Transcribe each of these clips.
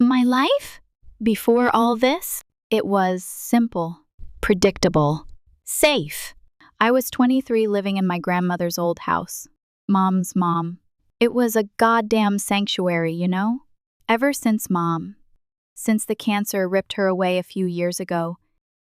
My life? Before all this, it was simple, predictable, safe. I was 23 living in my grandmother's old house. Mom's mom. It was a goddamn sanctuary, you know? Ever since since the cancer ripped her away a few years ago,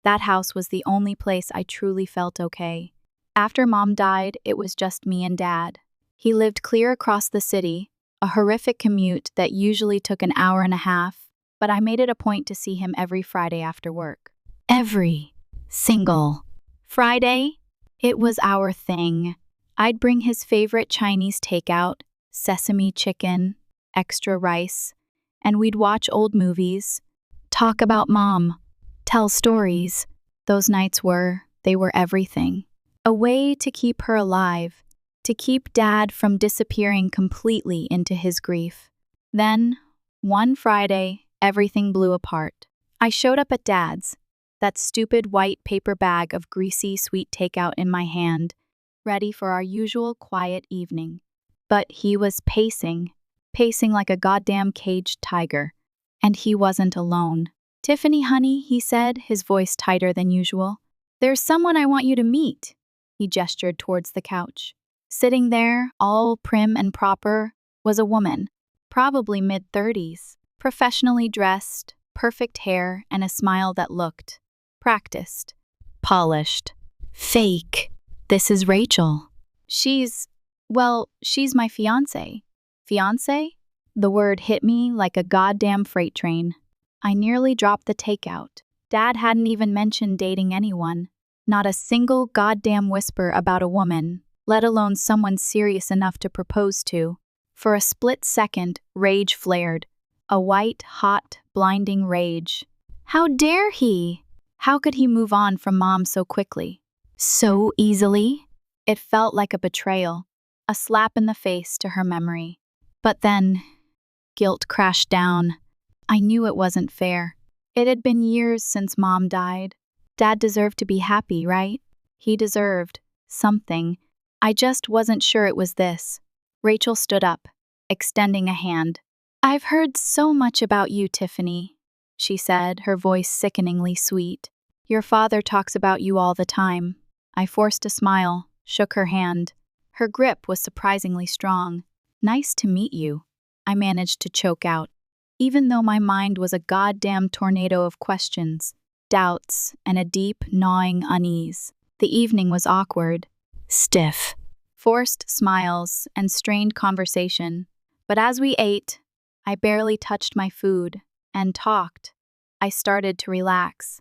that house was the only place I truly felt okay. After Mom died, it was just me and Dad. He lived clear across the city, a horrific commute that usually took an hour and a half, but I made it a point to see him every Friday after work. Every single Friday, it was our thing. I'd bring his favorite Chinese takeout, sesame chicken, extra rice, and we'd watch old movies, talk about Mom, tell stories. Those nights they were everything. A way to keep her alive, to keep Dad from disappearing completely into his grief. Then, one Friday, everything blew apart. I showed up at Dad's, that stupid white paper bag of greasy sweet takeout in my hand, ready for our usual quiet evening. But he was pacing like a goddamn caged tiger. And he wasn't alone. "Tiffany, honey," he said, his voice tighter than usual. "There's someone I want you to meet." He gestured towards the couch. Sitting there, all prim and proper, was a woman, probably mid-30s, professionally dressed, perfect hair, and a smile that looked practiced, polished, fake. "This is Rachel. She's my fiancé." Fiancé? The word hit me like a goddamn freight train. I nearly dropped the takeout. Dad hadn't even mentioned dating anyone. Not a single goddamn whisper about a woman, let alone someone serious enough to propose to. For a split second, rage flared. A white, hot, blinding rage. How dare he? How could he move on from Mom so quickly? So easily? It felt like a betrayal, a slap in the face to her memory. But then, guilt crashed down. I knew it wasn't fair. It had been years since Mom died. Dad deserved to be happy, right? He deserved something. I just wasn't sure it was this. Rachel stood up, extending a hand. "I've heard so much about you, Tiffany," she said, her voice sickeningly sweet. "Your father talks about you all the time." I forced a smile, shook her hand. Her grip was surprisingly strong. "Nice to meet you," I managed to choke out, even though my mind was a goddamn tornado of questions, doubts, and a deep, gnawing unease. The evening was awkward, stiff, forced smiles, and strained conversation. But as we ate, I barely touched my food and talked. I started to relax.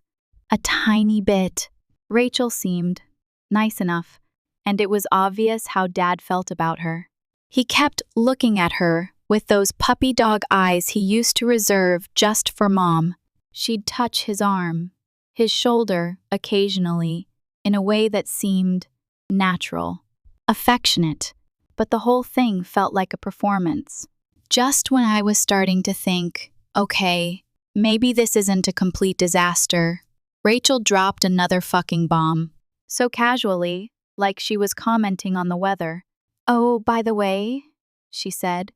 A tiny bit. Rachel seemed nice enough, and it was obvious how Dad felt about her. He kept looking at her with those puppy dog eyes he used to reserve just for Mom. She'd touch his arm, his shoulder occasionally, in a way that seemed natural, affectionate, but the whole thing felt like a performance. Just when I was starting to think, okay, maybe this isn't a complete disaster, Rachel dropped another fucking bomb. So casually, like she was commenting on the weather. "Oh, by the way," she said,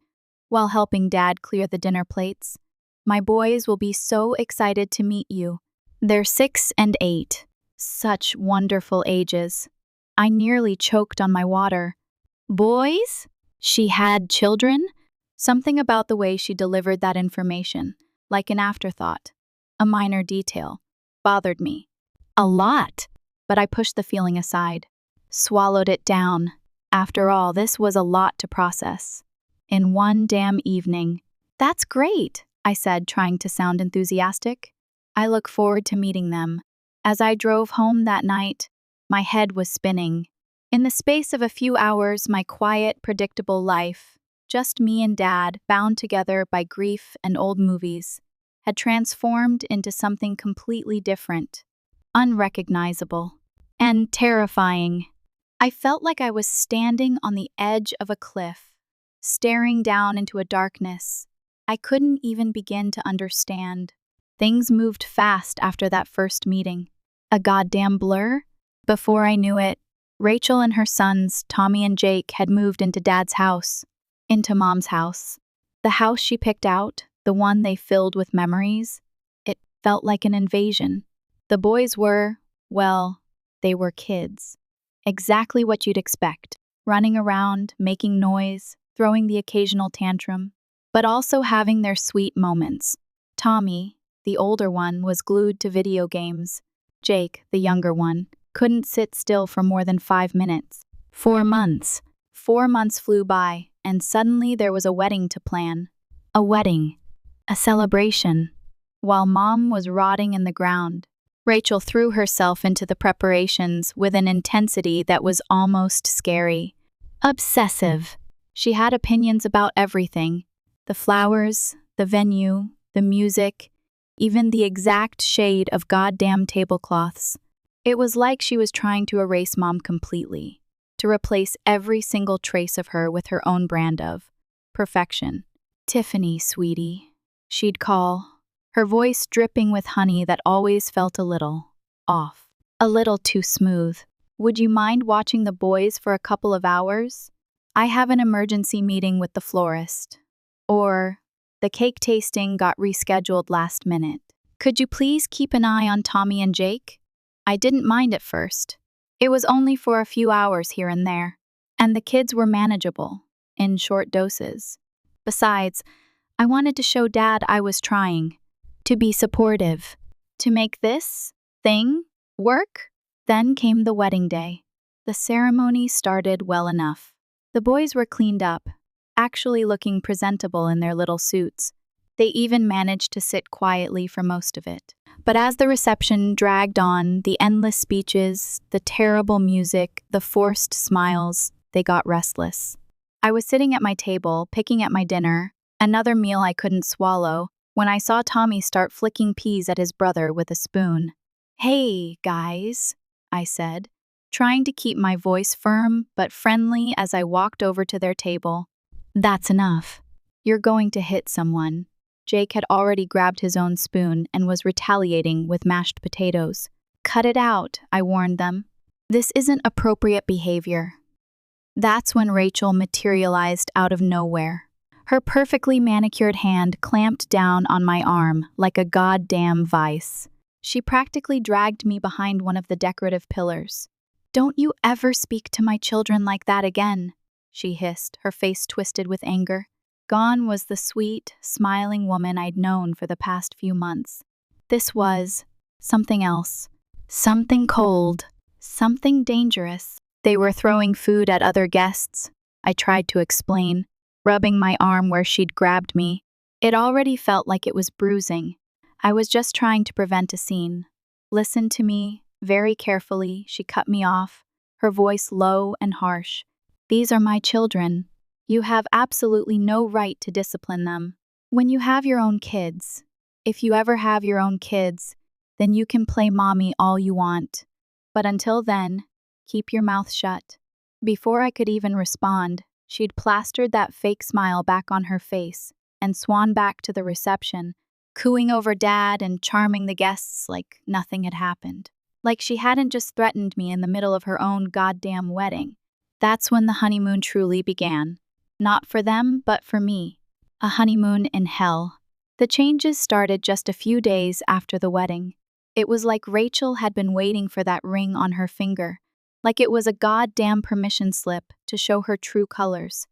while helping Dad clear the dinner plates, "my boys will be so excited to meet you. They're 6 and 8. Such wonderful ages." I nearly choked on my water. Boys? She had children? Something about the way she delivered that information, like an afterthought, a minor detail, bothered me. A lot, but I pushed the feeling aside, swallowed it down. After all, this was a lot to process. In one damn evening. "That's great," I said, trying to sound enthusiastic. "I look forward to meeting them." As I drove home that night, my head was spinning. In the space of a few hours, my quiet, predictable life, just me and Dad, bound together by grief and old movies, had transformed into something completely different, unrecognizable, and terrifying. I felt like I was standing on the edge of a cliff, staring down into a darkness I couldn't even begin to understand. Things moved fast after that first meeting. A goddamn blur? Before I knew it, Rachel and her sons, Tommy and Jake, had moved into Dad's house, into Mom's house. The house she picked out, the one they filled with memories, it felt like an invasion. The boys were, well, they were kids. Exactly what you'd expect, running around, making noise, throwing the occasional tantrum, but also having their sweet moments. Tommy, the older one, was glued to video games. Jake, the younger one, couldn't sit still for more than 5 minutes. 4 months. 4 months flew by, and suddenly there was a wedding to plan. A wedding. A celebration. While Mom was rotting in the ground, Rachel threw herself into the preparations with an intensity that was almost scary. Obsessive. She had opinions about everything. The flowers, the venue, the music, even the exact shade of goddamn tablecloths. It was like she was trying to erase Mom completely, to replace every single trace of her with her own brand of perfection. Tiffany, sweetie, she'd call, her voice dripping with honey that always felt a little off, a little too smooth. Would you mind watching the boys for a couple of hours? I have an emergency meeting with the florist. Or, the cake tasting got rescheduled last minute. Could you please keep an eye on Tommy and Jake? I didn't mind at first. It was only for a few hours here and there, and the kids were manageable, in short doses. Besides, I wanted to show Dad I was trying, to be supportive, to make this thing work. Then came the wedding day. The ceremony started well enough. The boys were cleaned up, actually looking presentable in their little suits. They even managed to sit quietly for most of it. But as the reception dragged on, the endless speeches, the terrible music, the forced smiles, they got restless. I was sitting at my table, picking at my dinner, another meal I couldn't swallow, when I saw Tommy start flicking peas at his brother with a spoon. "Hey, guys," I said, trying to keep my voice firm but friendly as I walked over to their table. "That's enough. You're going to hit someone." Jake had already grabbed his own spoon and was retaliating with mashed potatoes. "Cut it out," I warned them. "This isn't appropriate behavior." That's when Rachel materialized out of nowhere. Her perfectly manicured hand clamped down on my arm like a goddamn vice. She practically dragged me behind one of the decorative pillars. "Don't you ever speak to my children like that again," she hissed, her face twisted with anger. Gone was the sweet, smiling woman I'd known for the past few months. This was something else. Something cold. Something dangerous. They were throwing food at other guests, I tried to explain, rubbing my arm where she'd grabbed me. It already felt like it was bruising. I was just trying to prevent a scene. "Listen to me." Very carefully, she cut me off, her voice low and harsh. "These are my children. You have absolutely no right to discipline them. When you have your own kids, if you ever have your own kids, then you can play mommy all you want. But until then, keep your mouth shut." Before I could even respond, she'd plastered that fake smile back on her face and swan back to the reception, cooing over Dad and charming the guests like nothing had happened. Like she hadn't just threatened me in the middle of her own goddamn wedding. That's when the honeymoon truly began. Not for them, but for me. A honeymoon in hell. The changes started just a few days after the wedding. It was like Rachel had been waiting for that ring on her finger, like it was a goddamn permission slip to show her true colors.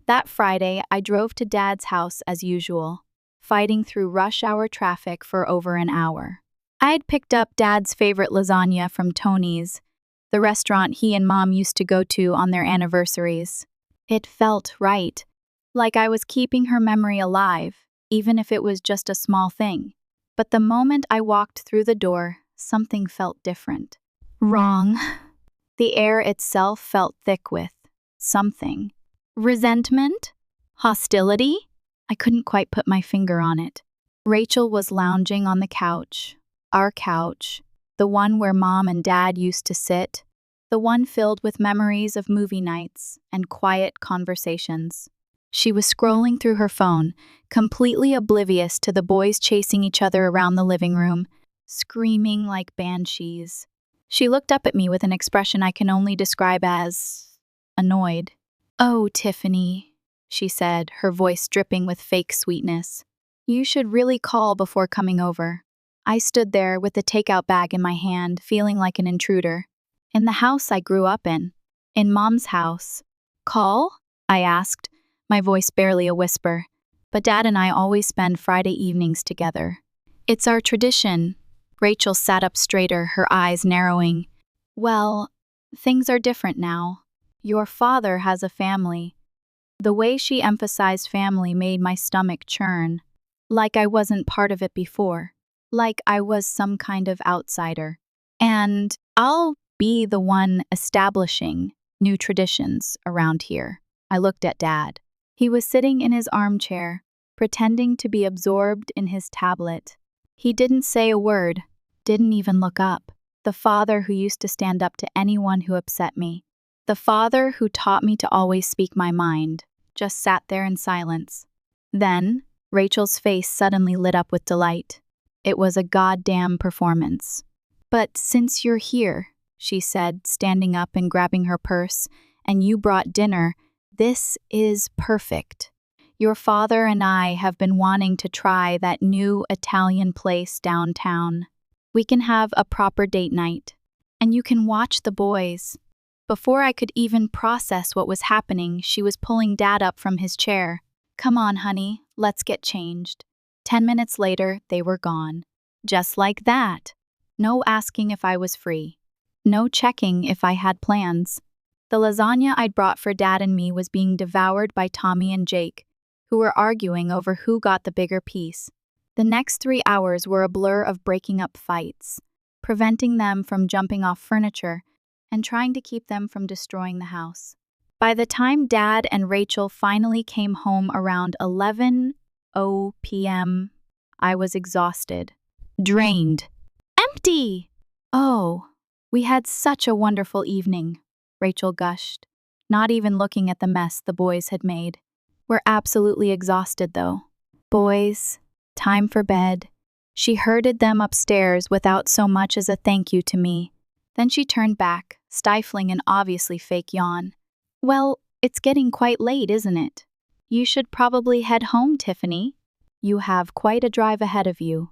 That Friday, I drove to Dad's house as usual, fighting through rush hour traffic for over an hour. I had picked up Dad's favorite lasagna from Tony's, the restaurant he and Mom used to go to on their anniversaries. It felt right, like I was keeping her memory alive, even if it was just a small thing. But the moment I walked through the door, something felt different. Wrong. The air itself felt thick with something. Resentment? Hostility? I couldn't quite put my finger on it. Rachel was lounging on the couch. Our couch. The one where Mom and Dad used to sit. The one filled with memories of movie nights and quiet conversations. She was scrolling through her phone, completely oblivious to the boys chasing each other around the living room, screaming like banshees. She looked up at me with an expression I can only describe as annoyed. "Oh, Tiffany," she said, her voice dripping with fake sweetness. You should really call before coming over. I stood there with the takeout bag in my hand, feeling like an intruder. In the house I grew up in Mom's house. Call? I asked, my voice barely a whisper. But Dad and I always spend Friday evenings together. It's our tradition. Rachel sat up straighter, her eyes narrowing. Well, things are different now. Your father has a family. The way she emphasized family made my stomach churn. Like I wasn't part of it before. Like I was some kind of outsider. And I'll be the one establishing new traditions around here. I looked at Dad. He was sitting in his armchair, pretending to be absorbed in his tablet. He didn't say a word, didn't even look up. The father who used to stand up to anyone who upset me. The father who taught me to always speak my mind, just sat there in silence. Then, Rachel's face suddenly lit up with delight. It was a goddamn performance. But since you're here, she said, standing up and grabbing her purse, and you brought dinner, this is perfect. Your father and I have been wanting to try that new Italian place downtown. We can have a proper date night, and you can watch the boys. Before I could even process what was happening, she was pulling Dad up from his chair. Come on, honey, let's get changed. 10 minutes later, they were gone. Just like that. No asking if I was free. No checking if I had plans. The lasagna I'd brought for Dad and me was being devoured by Tommy and Jake, who were arguing over who got the bigger piece. The next 3 hours were a blur of breaking up fights, preventing them from jumping off furniture, and trying to keep them from destroying the house. By the time Dad and Rachel finally came home around 11:00 p.m., I was exhausted, drained, empty. Oh, we had such a wonderful evening, Rachel gushed, not even looking at the mess the boys had made. We're absolutely exhausted, though. Boys, time for bed. She herded them upstairs without so much as a thank you to me. Then she turned back, stifling an obviously fake yawn. Well, it's getting quite late, isn't it? You should probably head home, Tiffany. You have quite a drive ahead of you.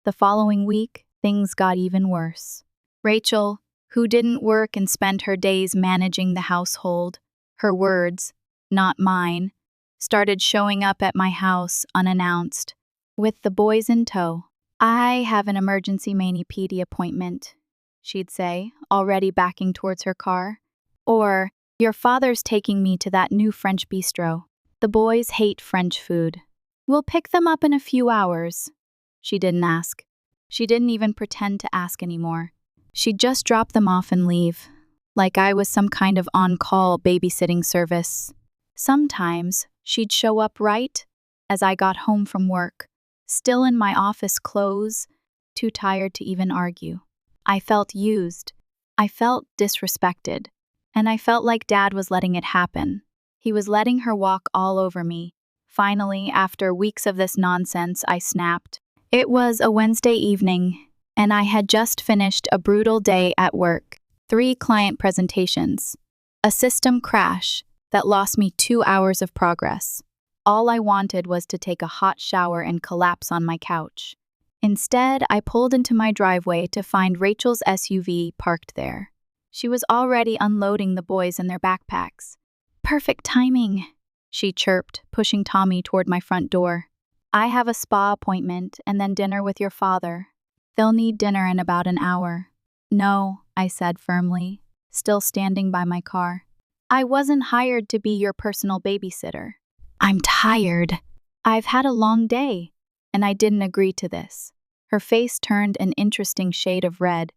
The following week, things got even worse. Rachel, who didn't work and spent her days managing the household, her words, not mine, started showing up at my house unannounced, with the boys in tow. I have an emergency mani-pedi appointment, she'd say, already backing towards her car. Or, your father's taking me to that new French bistro. The boys hate French food. We'll pick them up in a few hours. She didn't ask. She didn't even pretend to ask anymore. She'd just drop them off and leave, like I was some kind of on-call babysitting service. Sometimes, she'd show up right as I got home from work, still in my office clothes, too tired to even argue. I felt used. I felt disrespected. And I felt like Dad was letting it happen. He was letting her walk all over me. Finally, after weeks of this nonsense, I snapped. It was a Wednesday evening, and I had just finished a brutal day at work. 3 client presentations. A system crash that lost me 2 hours of progress. All I wanted was to take a hot shower and collapse on my couch. Instead, I pulled into my driveway to find Rachel's SUV parked there. She was already unloading the boys in their backpacks. Perfect timing, she chirped, pushing Tommy toward my front door. I have a spa appointment and then dinner with your father. They'll need dinner in about an hour. No, I said firmly, still standing by my car. I wasn't hired to be your personal babysitter. I'm tired. I've had a long day, and I didn't agree to this. Her face turned an interesting shade of red.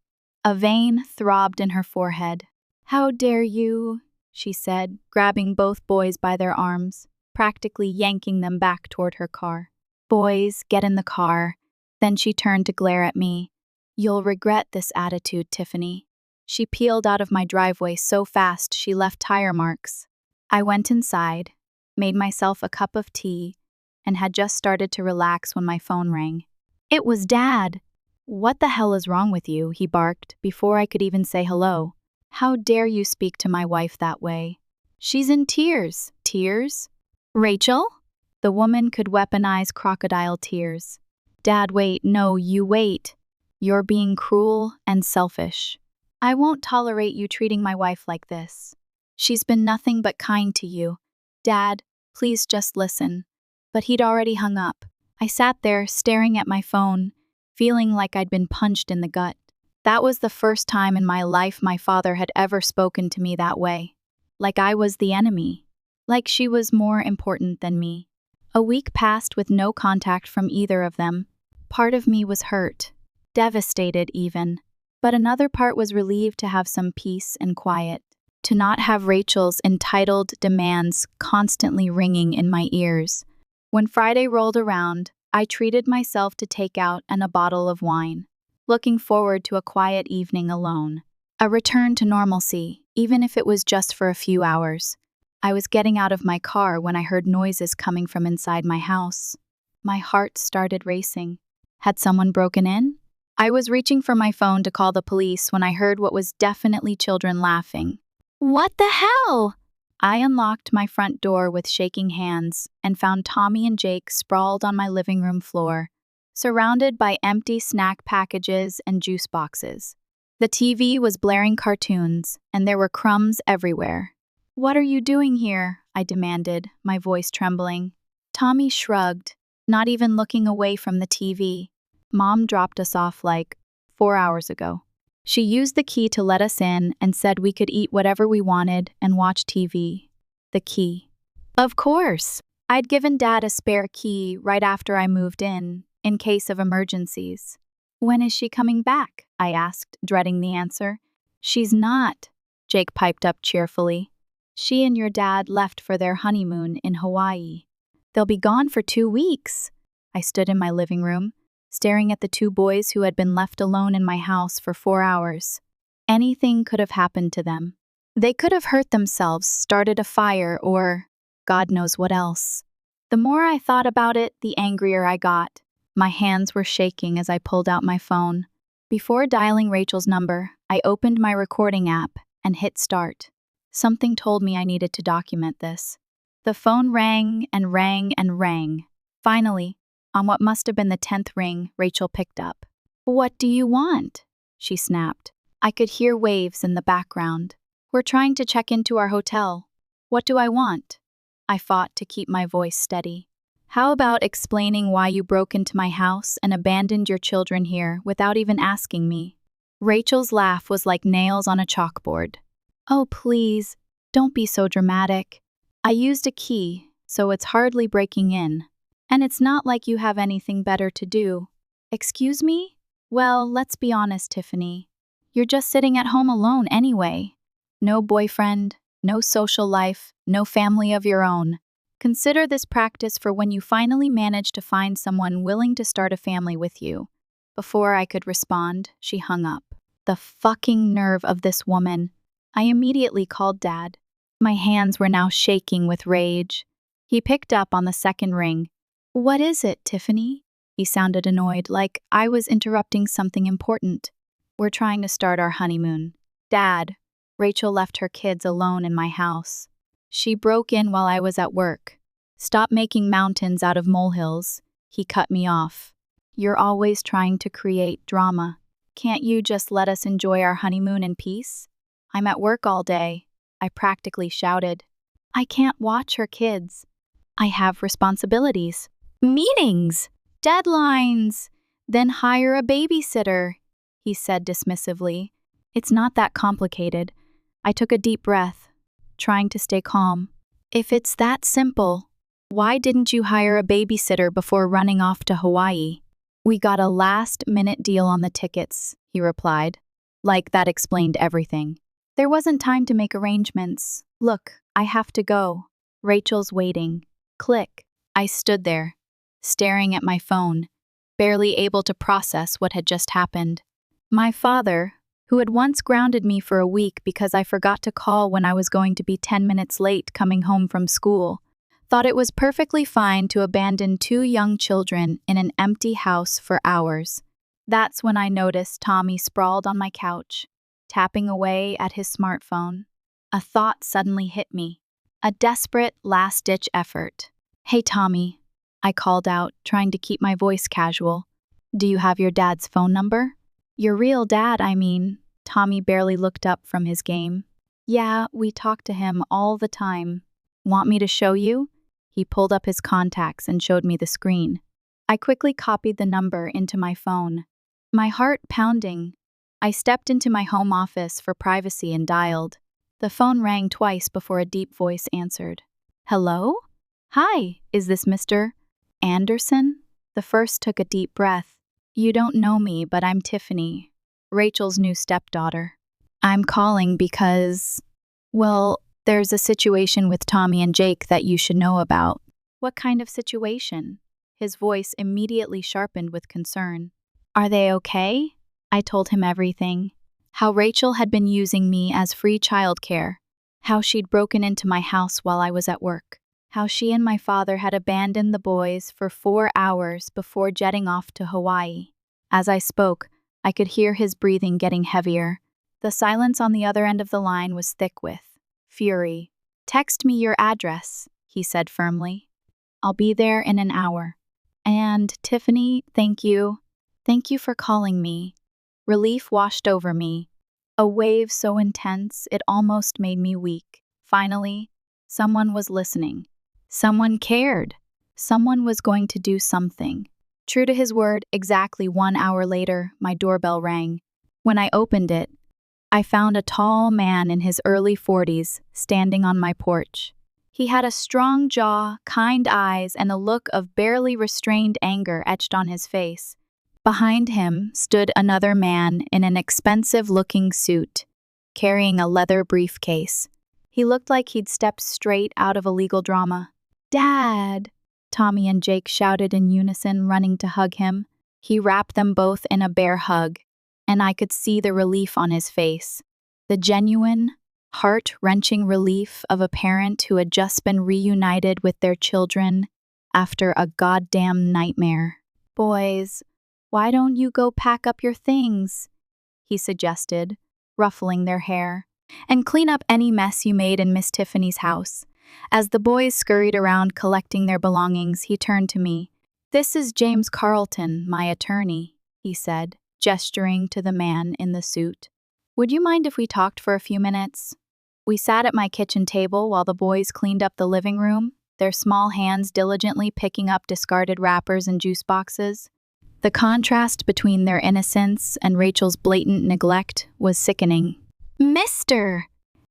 A vein throbbed in her forehead. How dare you, she said, grabbing both boys by their arms, practically yanking them back toward her car. Boys, get in the car. Then she turned to glare at me. You'll regret this attitude, Tiffany. She peeled out of my driveway so fast she left tire marks. I went inside, made myself a cup of tea, and had just started to relax when my phone rang. It was Dad. What the hell is wrong with you? He barked before I could even say hello. How dare you speak to my wife that way? She's in tears. Tears? Rachel? The woman could weaponize crocodile tears. Dad, wait, no, you wait. You're being cruel and selfish. I won't tolerate you treating my wife like this. She's been nothing but kind to you. Dad, please just listen. But he'd already hung up. I sat there staring at my phone, feeling like I'd been punched in the gut. That was the first time in my life my father had ever spoken to me that way. Like I was the enemy. Like she was more important than me. A week passed with no contact from either of them. Part of me was hurt, devastated even. But another part was relieved to have some peace and quiet, to not have Rachel's entitled demands constantly ringing in my ears. When Friday rolled around, I treated myself to takeout and a bottle of wine, looking forward to a quiet evening alone. A return to normalcy, even if it was just for a few hours. I was getting out of my car when I heard noises coming from inside my house. My heart started racing. Had someone broken in? I was reaching for my phone to call the police when I heard what was definitely children laughing. What the hell? I unlocked my front door with shaking hands and found Tommy and Jake sprawled on my living room floor, surrounded by empty snack packages and juice boxes. The TV was blaring cartoons, and there were crumbs everywhere. What are you doing here? I demanded, my voice trembling. Tommy shrugged, not even looking away from the TV. Mom dropped us off like 4 hours ago. She used the key to let us in and said we could eat whatever we wanted and watch TV. The key. Of course. I'd given Dad a spare key right after I moved in case of emergencies. When is she coming back? I asked, dreading the answer. She's not, Jake piped up cheerfully. She and your dad left for their honeymoon in Hawaii. They'll be gone for 2 weeks. I stood in my living room, staring at the 2 boys who had been left alone in my house for 4 hours. Anything could have happened to them. They could have hurt themselves, started a fire, or God knows what else. The more I thought about it, the angrier I got. My hands were shaking as I pulled out my phone. Before dialing Rachel's number, I opened my recording app and hit start. Something told me I needed to document this. The phone rang and rang and rang. Finally, on what must have been the 10th ring, Rachel picked up. What do you want? She snapped. I could hear waves in the background. We're trying to check into our hotel. What do I want? I fought to keep my voice steady. How about explaining why you broke into my house and abandoned your children here without even asking me? Rachel's laugh was like nails on a chalkboard. Oh, please, don't be so dramatic. I used a key, so it's hardly breaking in. And it's not like you have anything better to do. Excuse me? Well, let's be honest, Tiffany. You're just sitting at home alone anyway. No boyfriend, no social life, no family of your own. Consider this practice for when you finally manage to find someone willing to start a family with you. Before I could respond, she hung up. The fucking nerve of this woman. I immediately called Dad. My hands were now shaking with rage. He picked up on the second ring. What is it, Tiffany? He sounded annoyed, like I was interrupting something important. We're trying to start our honeymoon. Dad, Rachel left her kids alone in my house. She broke in while I was at work. Stop making mountains out of molehills. He cut me off. You're always trying to create drama. Can't you just let us enjoy our honeymoon in peace? I'm at work all day. I practically shouted. I can't watch her kids. I have responsibilities. Meetings. Deadlines. Then hire a babysitter, he said dismissively. It's not that complicated. I took a deep breath, trying to stay calm. If it's that simple, why didn't you hire a babysitter before running off to Hawaii? We got a last-minute deal on the tickets, he replied. Like that explained everything. There wasn't time to make arrangements. Look, I have to go. Rachel's waiting. Click. I stood there, staring at my phone, barely able to process what had just happened. My father, who had once grounded me for a week because I forgot to call when I was going to be 10 minutes late coming home from school, thought it was perfectly fine to abandon 2 young children in an empty house for hours. That's when I noticed Tommy sprawled on my couch, tapping away at his smartphone. A thought suddenly hit me. A desperate, last-ditch effort. Hey, Tommy, I called out, trying to keep my voice casual. Do you have your dad's phone number? Your real dad, I mean. Tommy barely looked up from his game. Yeah, we talk to him all the time. Want me to show you? He pulled up his contacts and showed me the screen. I quickly copied the number into my phone. My heart pounding. I stepped into my home office for privacy and dialed. The phone rang twice before a deep voice answered. Hello? Hi, is this Mr. Anderson? The first took a deep breath. You don't know me, but I'm Tiffany, Rachel's new stepdaughter. I'm calling because, well, there's a situation with Tommy and Jake that you should know about. What kind of situation? His voice immediately sharpened with concern. Are they okay? I told him everything. How Rachel had been using me as free childcare. How she'd broken into my house while I was at work. How she and my father had abandoned the boys for 4 hours before jetting off to Hawaii. As I spoke, I could hear his breathing getting heavier. The silence on the other end of the line was thick with fury. Text me your address, he said firmly. I'll be there in an hour. And, Tiffany, thank you. Thank you for calling me. Relief washed over me. A wave so intense it almost made me weak. Finally, someone was listening. Someone cared. Someone was going to do something. True to his word, exactly 1 hour later, my doorbell rang. When I opened it, I found a tall man in his early 40s standing on my porch. He had a strong jaw, kind eyes, and a look of barely restrained anger etched on his face. Behind him stood another man in an expensive-looking suit, carrying a leather briefcase. He looked like he'd stepped straight out of a legal drama. Dad! Tommy and Jake shouted in unison, running to hug him. He wrapped them both in a bear hug, and I could see the relief on his face. The genuine, heart-wrenching relief of a parent who had just been reunited with their children after a goddamn nightmare. Boys, why don't you go pack up your things? He suggested, ruffling their hair, and clean up any mess you made in Miss Tiffany's house. As the boys scurried around collecting their belongings, he turned to me. This is James Carlton, my attorney, he said, gesturing to the man in the suit. Would you mind if we talked for a few minutes? We sat at my kitchen table while the boys cleaned up the living room, their small hands diligently picking up discarded wrappers and juice boxes. The contrast between their innocence and Rachel's blatant neglect was sickening. Mr.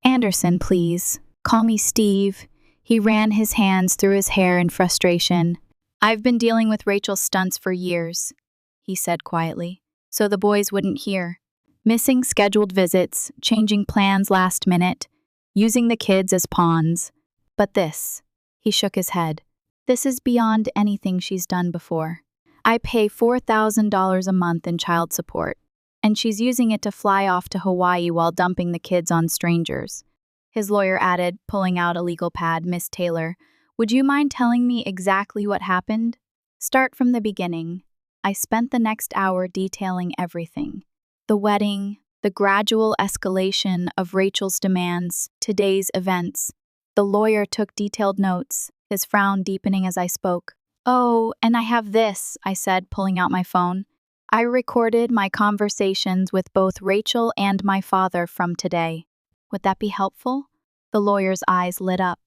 Anderson, please. Call me Steve. He ran his hands through his hair in frustration. I've been dealing with Rachel's stunts for years, he said quietly, so the boys wouldn't hear. Missing scheduled visits, changing plans last minute, using the kids as pawns. But this, he shook his head, this is beyond anything she's done before. I pay $4,000 a month in child support, and she's using it to fly off to Hawaii while dumping the kids on strangers. His lawyer added, pulling out a legal pad. Miss Taylor, would you mind telling me exactly what happened? Start from the beginning. I spent the next hour detailing everything. The wedding, the gradual escalation of Rachel's demands, today's events. The lawyer took detailed notes, his frown deepening as I spoke. Oh, and I have this, I said, pulling out my phone. I recorded my conversations with both Rachel and my father from today. Would that be helpful? The lawyer's eyes lit up.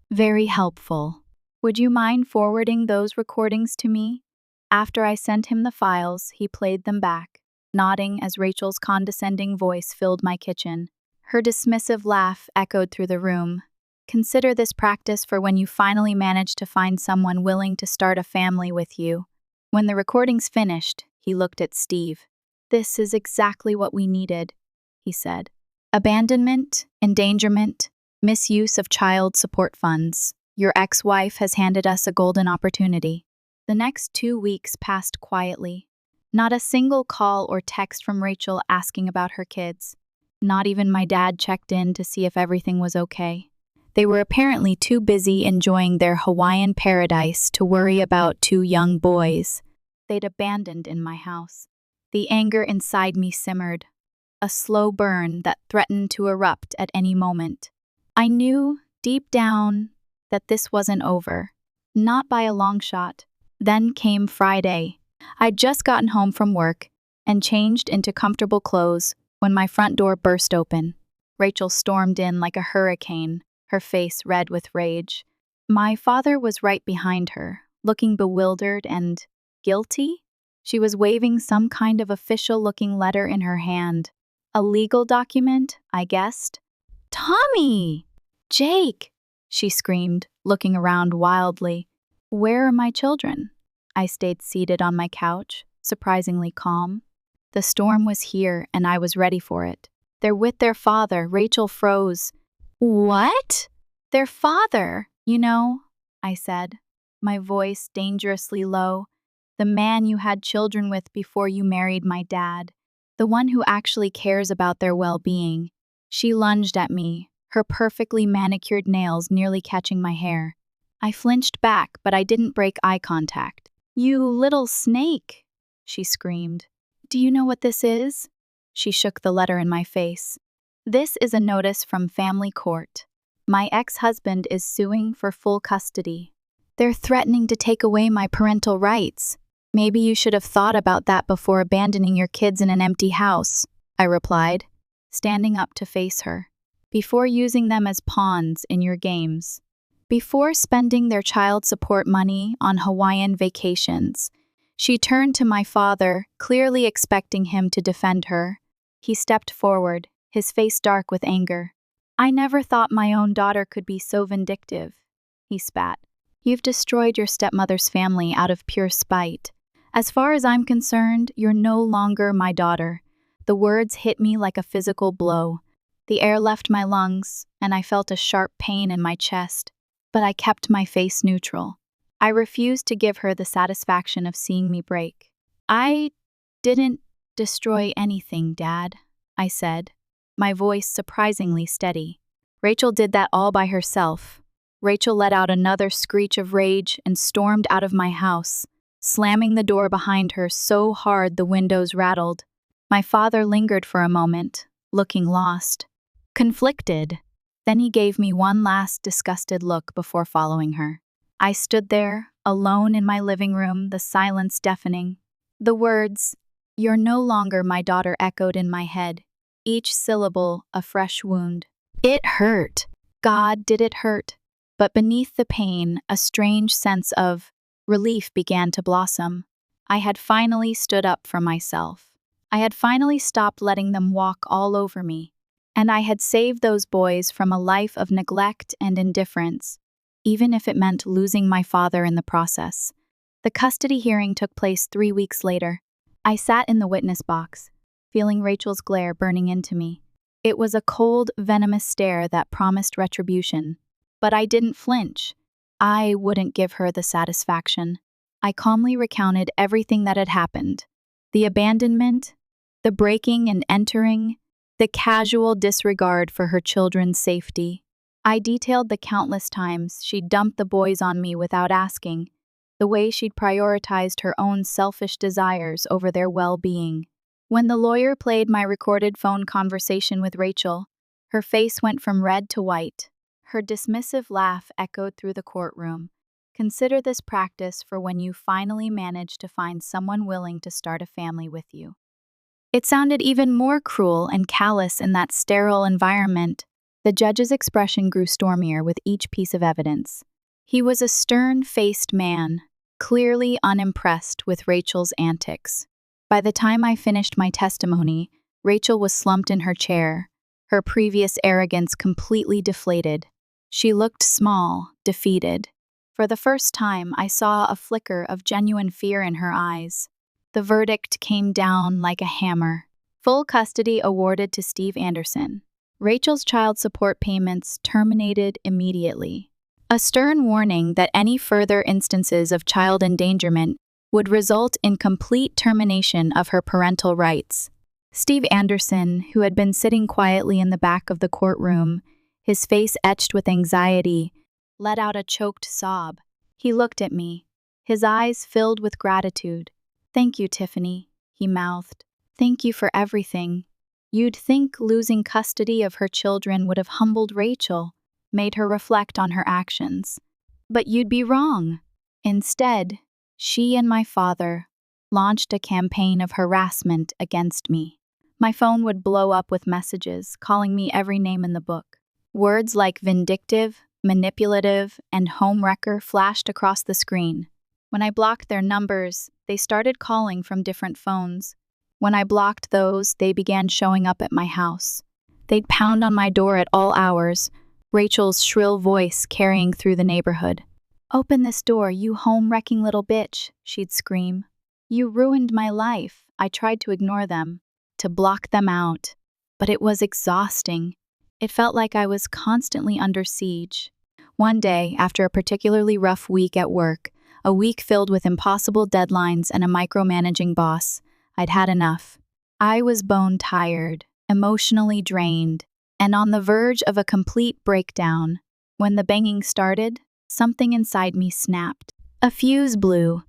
Very helpful. Would you mind forwarding those recordings to me? After I sent him the files, he played them back, nodding as Rachel's condescending voice filled my kitchen. Her dismissive laugh echoed through the room. Consider this practice for when you finally manage to find someone willing to start a family with you. When the recordings finished, he looked at Steve. This is exactly what we needed, he said. Abandonment, endangerment, misuse of child support funds. Your ex-wife has handed us a golden opportunity. The next 2 weeks passed quietly. Not a single call or text from Rachel asking about her kids. Not even my dad checked in to see if everything was okay. They were apparently too busy enjoying their Hawaiian paradise to worry about 2 young boys they'd abandoned in my house. The anger inside me simmered, a slow burn that threatened to erupt at any moment. I knew, deep down, that this wasn't over. Not by a long shot. Then came Friday. I'd just gotten home from work and changed into comfortable clothes when my front door burst open. Rachel stormed in like a hurricane, her face red with rage. My father was right behind her, looking bewildered and guilty. She was waving some kind of official-looking letter in her hand. A legal document, I guessed. "Tommy! Jake!" she screamed, looking around wildly. "Where are my children?" I stayed seated on my couch, surprisingly calm. The storm was here, and I was ready for it. "They're with their father." Rachel froze. "What?" "Their father, you know," I said, my voice dangerously low. "The man you had children with before you married my dad. The one who actually cares about their well-being." She lunged at me, her perfectly manicured nails nearly catching my hair. I flinched back, but I didn't break eye contact. "You little snake," she screamed. "Do you know what this is?" She shook the letter in my face. "This is a notice from family court. My ex-husband is suing for full custody. They're threatening to take away my parental rights. Maybe you should have thought about that before abandoning your kids in an empty house," I replied, standing up to face her. "Before using them as pawns in your games. Before spending their child support money on Hawaiian vacations." She turned to my father, clearly expecting him to defend her. He stepped forward, his face dark with anger. "I never thought my own daughter could be so vindictive," he spat. "You've destroyed your stepmother's family out of pure spite. As far as I'm concerned, you're no longer my daughter." The words hit me like a physical blow. The air left my lungs, and I felt a sharp pain in my chest. But I kept my face neutral. I refused to give her the satisfaction of seeing me break. "I didn't destroy anything, Dad," I said, my voice surprisingly steady. "Rachel did that all by herself." Rachel let out another screech of rage and stormed out of my house, slamming the door behind her so hard the windows rattled. My father lingered for a moment, looking lost, conflicted. Then he gave me one last disgusted look before following her. I stood there, alone in my living room, the silence deafening. The words, "You're no longer my daughter," echoed in my head, each syllable a fresh wound. It hurt. God, did it hurt. But beneath the pain, a strange sense of relief began to blossom. I had finally stood up for myself. I had finally stopped letting them walk all over me. And I had saved those boys from a life of neglect and indifference, even if it meant losing my father in the process. The custody hearing took place 3 weeks later. I sat in the witness box, feeling Rachel's glare burning into me. It was a cold, venomous stare that promised retribution. But I didn't flinch. I wouldn't give her the satisfaction. I calmly recounted everything that had happened. The abandonment, the breaking and entering, the casual disregard for her children's safety. I detailed the countless times she'd dumped the boys on me without asking, the way she'd prioritized her own selfish desires over their well-being. When the lawyer played my recorded phone conversation with Rachel, her face went from red to white. Her dismissive laugh echoed through the courtroom. "Consider this practice for when you finally manage to find someone willing to start a family with you." It sounded even more cruel and callous in that sterile environment. The judge's expression grew stormier with each piece of evidence. He was a stern-faced man, clearly unimpressed with Rachel's antics. By the time I finished my testimony, Rachel was slumped in her chair, her previous arrogance completely deflated. She looked small, defeated. For the first time, I saw a flicker of genuine fear in her eyes. The verdict came down like a hammer. Full custody awarded to Steve Anderson. Rachel's child support payments terminated immediately. A stern warning that any further instances of child endangerment would result in complete termination of her parental rights. Steve Anderson, who had been sitting quietly in the back of the courtroom, his face etched with anxiety, let out a choked sob. He looked at me, his eyes filled with gratitude. "Thank you, Tiffany," he mouthed. "Thank you for everything." You'd think losing custody of her children would have humbled Rachel, made her reflect on her actions. But you'd be wrong. Instead, she and my father launched a campaign of harassment against me. My phone would blow up with messages calling me every name in the book. Words like vindictive, manipulative, and homewrecker flashed across the screen. When I blocked their numbers, they started calling from different phones. When I blocked those, they began showing up at my house. They'd pound on my door at all hours, Rachel's shrill voice carrying through the neighborhood. "Open this door, you home-wrecking little bitch," she'd scream. "You ruined my life." I tried to ignore them, to block them out, but it was exhausting. It felt like I was constantly under siege. One day, after a particularly rough week at work, a week filled with impossible deadlines and a micromanaging boss, I'd had enough. I was bone-tired, emotionally drained, and on the verge of a complete breakdown. When the banging started, something inside me snapped. A fuse blew.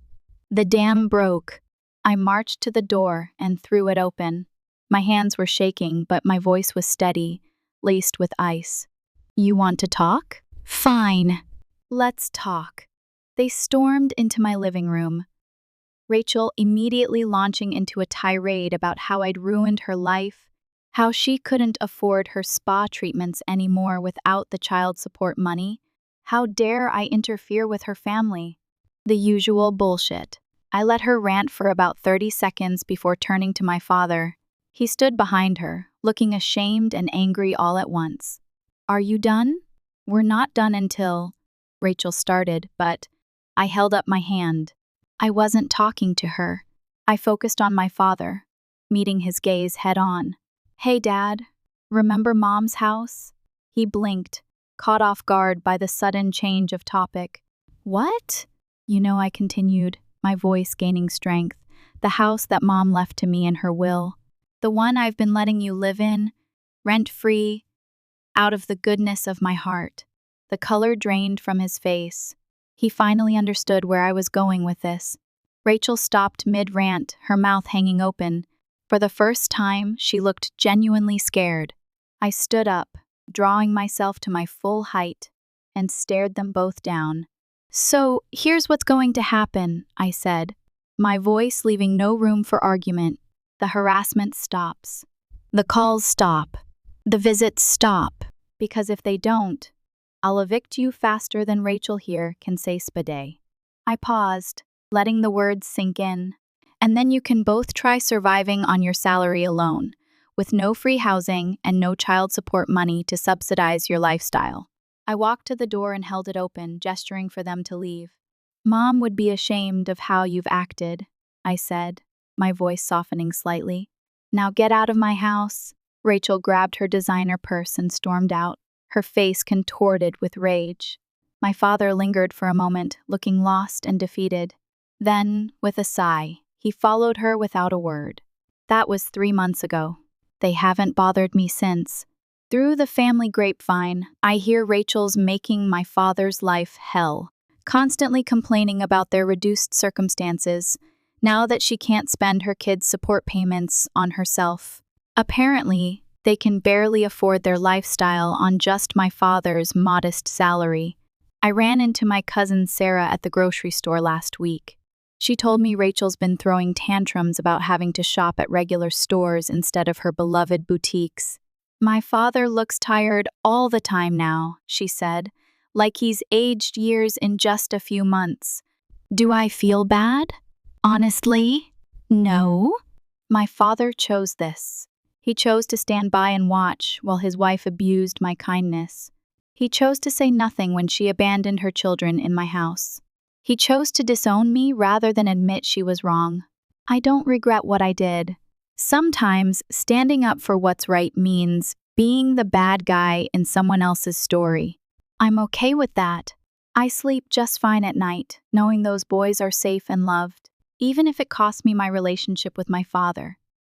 The dam broke. I marched to the door and threw it open. My hands were shaking, but my voice was steady, laced with ice. "You want to talk? Fine. Let's talk." They stormed into my living room, Rachel immediately launching into a tirade about how I'd ruined her life, how she couldn't afford her spa treatments anymore without the child support money. How dare I interfere with her family? The usual bullshit. I let her rant for about 30 seconds before turning to my father. He stood behind her, looking ashamed and angry all at once. "Are you done?" "We're not done until..." Rachel started, but I held up my hand. I wasn't talking to her. I focused on my father, meeting his gaze head-on. "Hey, Dad, remember Mom's house?" He blinked, caught off guard by the sudden change of topic. "What?" "You know," I continued, my voice gaining strength, "the house that Mom left to me in her will. The one I've been letting you live in, rent-free, out of the goodness of my heart." The color drained from his face. He finally understood where I was going with this. Rachel stopped mid-rant, her mouth hanging open. For the first time, she looked genuinely scared. I stood up, drawing myself to my full height, and stared them both down. "So, here's what's going to happen," I said, my voice leaving no room for argument. "The harassment stops. The calls stop. The visits stop. Because if they don't, I'll evict you faster than Rachel here can say spade." I paused, letting the words sink in. "And then you can both try surviving on your salary alone, with no free housing and no child support money to subsidize your lifestyle." I walked to the door and held it open, gesturing for them to leave. "Mom would be ashamed of how you've acted," I said, my voice softening slightly. "Now get out of my house." Rachel grabbed her designer purse and stormed out, her face contorted with rage. My father lingered for a moment, looking lost and defeated. Then, with a sigh, he followed her without a word. That was 3 months ago. They haven't bothered me since. Through the family grapevine, I hear Rachel's making my father's life hell, constantly complaining about their reduced circumstances, now that she can't spend her kids' support payments on herself. Apparently, they can barely afford their lifestyle on just my father's modest salary. I ran into my cousin Sarah at the grocery store last week. She told me Rachel's been throwing tantrums about having to shop at regular stores instead of her beloved boutiques. "My father looks tired all the time now," she said, "like he's aged years in just a few months." Do I feel bad? Honestly, no. My father chose this. He chose to stand by and watch while his wife abused my kindness. He chose to say nothing when she abandoned her children in my house. He chose to disown me rather than admit she was wrong. I don't regret what I did. Sometimes standing up for what's right means being the bad guy in someone else's story. I'm okay with that. I sleep just fine at night, knowing those boys are safe and loved, even if it costs me my relationship with my father.